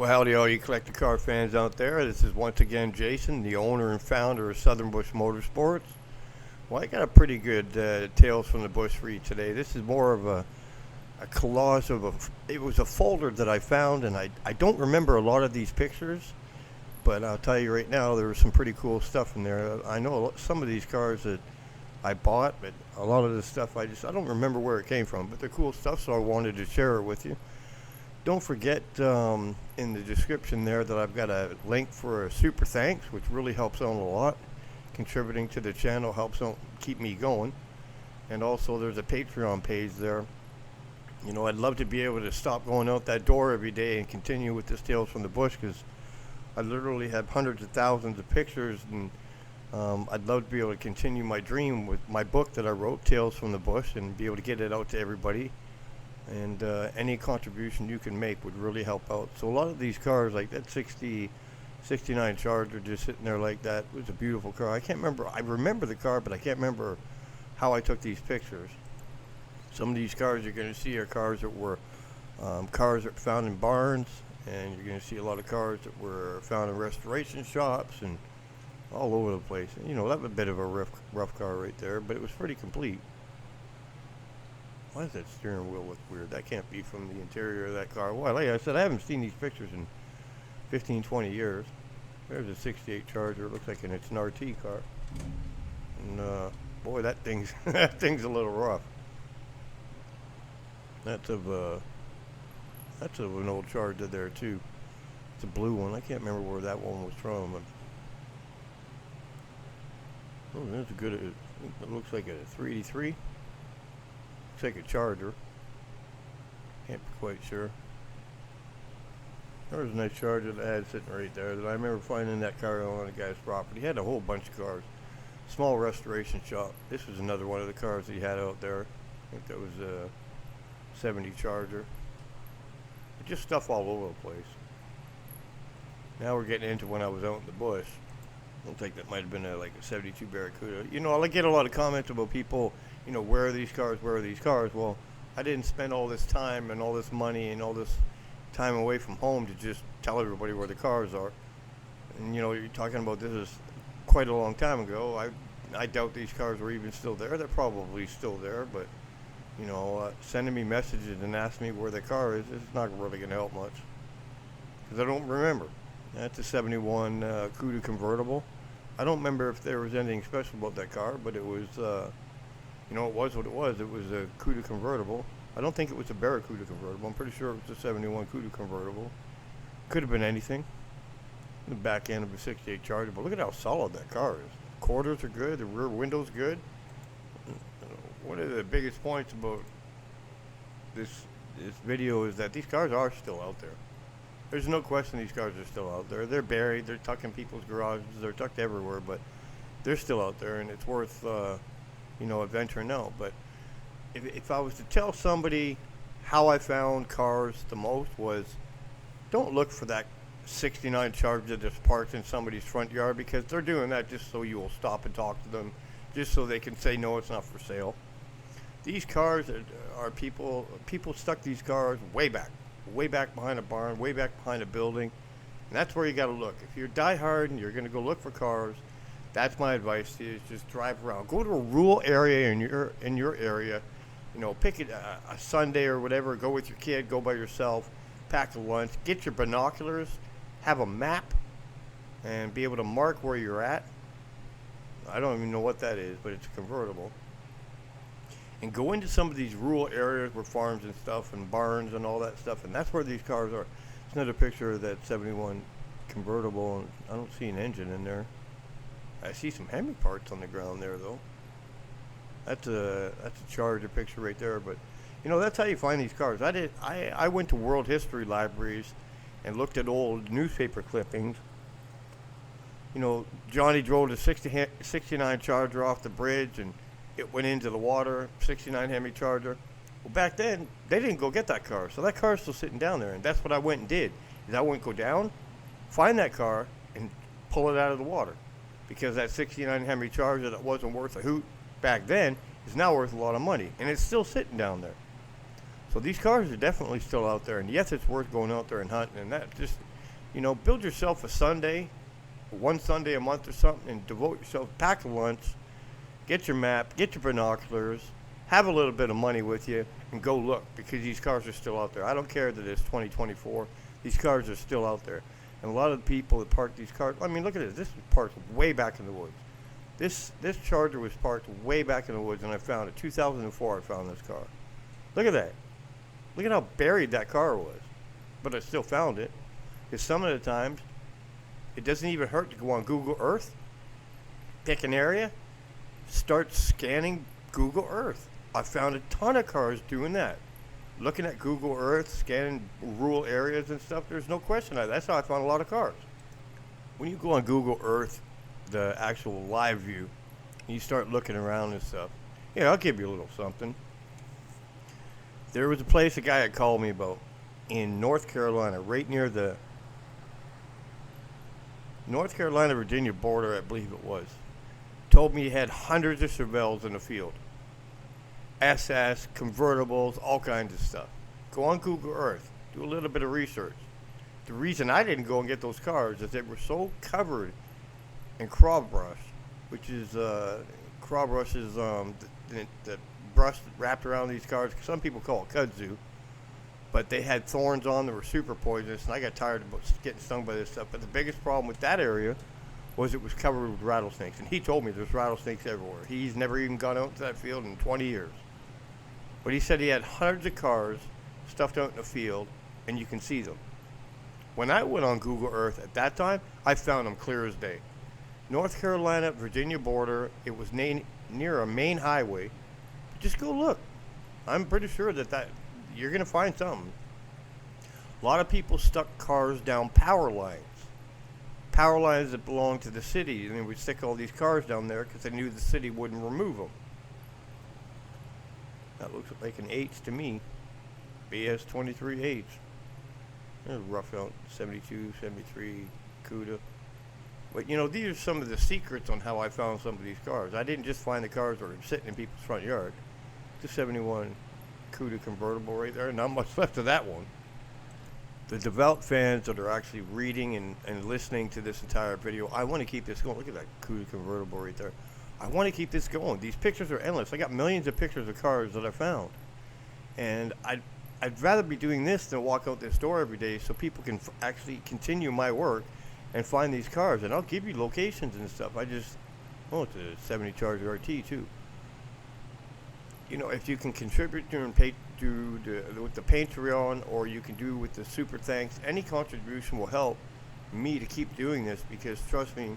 Howdy, all you collector car fans out there. This is once again Jason, the owner and founder of Southern Bush Motorsports. Well, I got a pretty good Tales from the Bush for you today. This is more of a collage of it was a folder that I found, and I don't remember a lot of these pictures, but I'll tell you right now, there was some pretty cool stuff in there. I know some of these cars that I bought, but a lot of this stuff I don't remember where it came from, but they're cool stuff, so I wanted to share it with you. Don't forget in the description there that I've got a link for a super thanks, which really helps out a lot. Contributing to the channel helps out keep me going. And also there's a Patreon page there. You know, I'd love to be able to stop going out that door every day and continue with this Tales from the Bush, because I literally have hundreds of thousands of pictures, and I'd love to be able to continue my dream with my book that I wrote, Tales from the Bush, and be able to get it out to everybody. And any contribution you can make would really help out. So a lot of these cars, like that 69 Charger just sitting there like that, was a beautiful car. I can't remember. I remember the car, but I can't remember how I took these pictures. Some of these cars you're going to see are cars that were cars that were found in barns, and you're going to see a lot of cars that were found in restoration shops and all over the place. You know, that was a bit of a rough car right there, but it was pretty complete. Why does that steering wheel look weird? That can't be from the interior of that car. Well, like I said, I haven't seen these pictures in 15, 20 years. There's a 68 Charger. It looks like it's an RT car. And, boy, that thing's a little rough. That's of an old Charger there, too. It's a blue one. I can't remember where that one was from. Oh, that's a good, it looks like a 383. Looks like a Charger. Can't be quite sure. There was a nice Charger that I had sitting right there that I remember finding that car on a guy's property. He had a whole bunch of cars. Small restoration shop. This was another one of the cars that he had out there. I think that was a 70 Charger. Just stuff all over the place. Now we're getting into when I was out in the bush. I don't think that might have been like a 72 Barracuda. You know, I get a lot of comments about people, you know, where are these cars? Well, I didn't spend all this time and all this money and all this time away from home to just tell everybody where the cars are. And, you know, you're talking about this is quite a long time ago. I doubt these cars were even still there. They're probably still there, but, you know, sending me messages and asking me where the car is not really going to help much, because I don't remember. That's a 71 Cuda convertible. I don't remember if there was anything special about that car, but it was, you know, it was what it was. It was a Cuda convertible. I don't think it was a Barracuda convertible. I'm pretty sure it was a 71 Cuda convertible. Could have been anything. The back end of a 68 Charger, but look at how solid that car is. Quarters are good. The rear window's good. One of the biggest points about this video is that these cars are still out there. There's no question these cars are still out there. They're buried. They're tucked in people's garages. They're tucked everywhere, but they're still out there, and it's worth, you know, adventuring out. But if I was to tell somebody how I found cars the most was, don't look for that 69 Charger that's parked in somebody's front yard, because they're doing that just so you will stop and talk to them, just so they can say, no, it's not for sale. These cars are people stuck these cars way back behind a barn, way back behind a building, and that's where you got to look. If you're diehard and you're going to go look for cars, that's my advice to you, is just drive around. Go to a rural area in your area, you know, pick it a Sunday or whatever, go with your kid, go by yourself, pack a lunch, get your binoculars, have a map, and be able to mark where you're at. I don't even know what that is, but it's a convertible. And go into some of these rural areas where farms and stuff and barns and all that stuff, and that's where these cars are. It's another picture of that 71 convertible, and I don't see an engine in there. I see some Hemi parts on the ground there, though. That's a Charger picture right there, but you know, that's how you find these cars. I went to world history libraries and looked at old newspaper clippings. You know, Johnny drove the 69 Charger off the bridge, and it went into the water, 69 Hemi Charger. Well, back then, they didn't go get that car, so that car's still sitting down there, and that's what I went and did. Is I went go down, find that car, and pull it out of the water, because that 69 Hemi Charger that wasn't worth a hoot back then is now worth a lot of money, and it's still sitting down there. So these cars are definitely still out there, and yes, it's worth going out there and hunting, and that just You know, build yourself a Sunday, one Sunday a month or something, and devote yourself, pack a lunch, get your map, get your binoculars, have a little bit of money with you, and go look, because these cars are still out there. I don't care that it's 2024. These cars are still out there. And a lot of the people that park these cars, I mean, look at this. This was parked way back in the woods. This Charger was parked way back in the woods, and I found it. 2004, I found this car. Look at that. Look at how buried that car was. But I still found it. Because some of the times, it doesn't even hurt to go on Google Earth, pick an area, start scanning Google Earth. I found a ton of cars doing that. Looking at Google Earth, scanning rural areas and stuff, there's no question. That's how I found a lot of cars. When you go on Google Earth, the actual live view, and you start looking around and stuff, I'll give you a little something. There was a place a guy had called me about in North Carolina, right near the North Carolina-Virginia border, I believe it was. Told me he had hundreds of Chevelles in the field. SS, convertibles, all kinds of stuff. Go on Google Earth. Do a little bit of research. The reason I didn't go and get those cars is they were so covered in crowbrush, which is, crowbrush is the brush wrapped around these cars. Some people call it kudzu. But they had thorns on that were super poisonous, and I got tired of getting stung by this stuff. But the biggest problem with that area was it was covered with rattlesnakes. And he told me there's rattlesnakes everywhere. He's never even gone out to that field in 20 years. But he said he had hundreds of cars stuffed out in the field, and you can see them. When I went on Google Earth at that time, I found them clear as day. North Carolina, Virginia border, it was near a main highway. Just go look. I'm pretty sure that you're going to find something. A lot of people stuck cars down power lines. Power lines that belong to the city. And they would stick all these cars down there because they knew the city wouldn't remove them. That looks like an H to me. BS23H. There's a rough out 72, 73 CUDA. But these are some of the secrets on how I found some of these cars. I didn't just find the cars that were sitting in people's front yard. The 71 CUDA convertible right there. Not much left of that one. The devout fans that are actually reading and listening to this entire video, I want to keep this going. Look at that CUDA convertible right there. I want to keep this going. These pictures are endless. I got millions of pictures of cars that I found. And I'd rather be doing this than walk out this door every day so people can actually continue my work and find these cars. And I'll give you locations and stuff. It's a 70 Charger RT too. If you can contribute with the Patreon, or you can do with the super thanks, any contribution will help me to keep doing this, because trust me,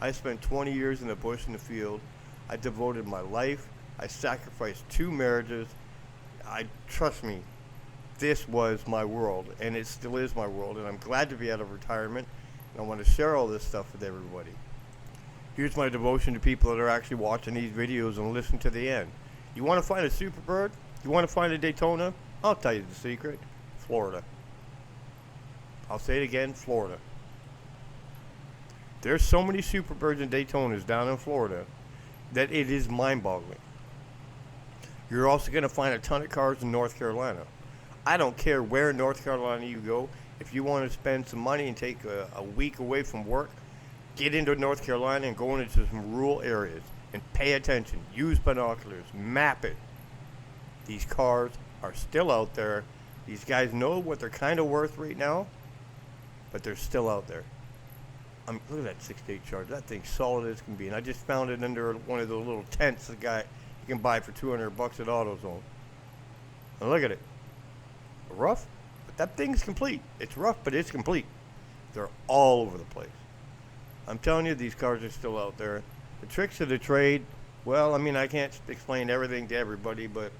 I spent 20 years in the bush in the field. I devoted my life. I sacrificed 2 marriages. Trust me, this was my world, and it still is my world, and I'm glad to be out of retirement, and I want to share all this stuff with everybody. Here's my devotion to people that are actually watching these videos and listen to the end. You want to find a Superbird? You want to find a Daytona? I'll tell you the secret. Florida. I'll say it again, Florida. There's so many Superbirds and Daytonas down in Florida that it is mind-boggling. You're also going to find a ton of cars in North Carolina. I don't care where in North Carolina you go. If you want to spend some money and take a week away from work, get into North Carolina and go into some rural areas and pay attention. Use binoculars. Map it. These cars are still out there. These guys know what they're kind of worth right now, but they're still out there. Look at that 68 Charger. That thing's solid as can be. And I just found it under one of those little tents you can buy for $200 at AutoZone. And look at it. Rough, but that thing's complete. It's rough, but it's complete. They're all over the place. I'm telling you, these cars are still out there. The tricks of the trade, well, I can't explain everything to everybody, but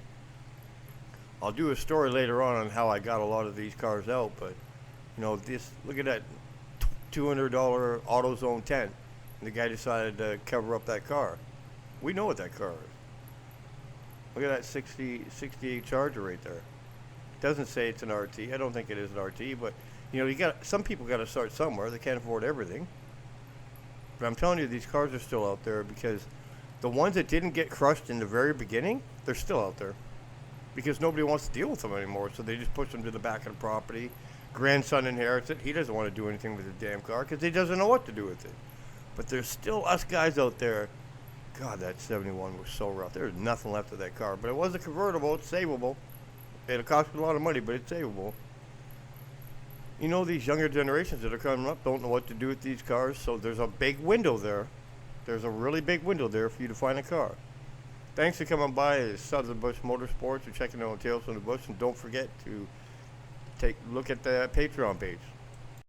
I'll do a story later on how I got a lot of these cars out. But, look at that $200 AutoZone tent, and the guy decided to cover up that car. We know what that car is. Look at that 68 Charger right there. It doesn't say it's an RT. I don't think it is an RT, but, some people got to start somewhere. They can't afford everything. But I'm telling you, these cars are still out there, because the ones that didn't get crushed in the very beginning, they're still out there. Because nobody wants to deal with them anymore, so they just push them to the back of the property, grandson inherits it. He doesn't want to do anything with the damn car because he doesn't know what to do with it. But there's still us guys out there. God, that 71 was so rough. There's nothing left of that car. But it was a convertible. It's savable. It'll cost a lot of money, but it's savable. You know, these younger generations that are coming up don't know what to do with these cars, so there's a big window there. There's a really big window there for you to find a car. Thanks for coming by Southern Bush Motorsports and checking out Tales from the Bush, and don't forget to look at the Patreon page.